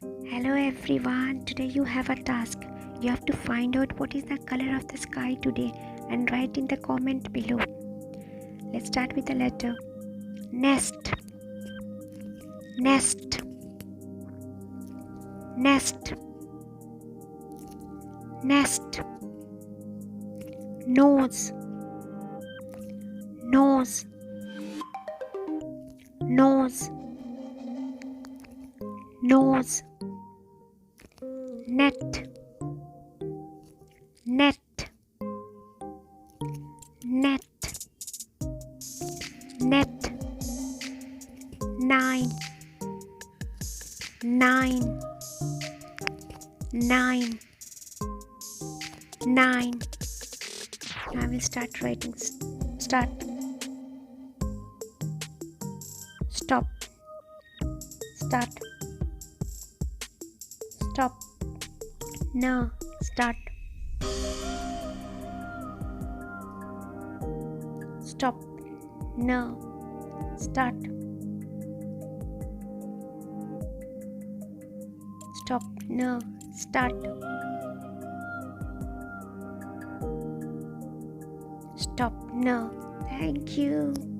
Hello everyone, today you have a task. You have to find out what is the color of the sky today and write in the comment below. Let's start with the letter. Nest, nest, nest, nest. Nose, nose, nose, nose. Net, net, net, net. Nine, nine, nine, nine. I will start writing. Start. Stop. Start. Stop. No. Start. Stop. No. Start. Stop. No. Start. Stop. No. Thank you.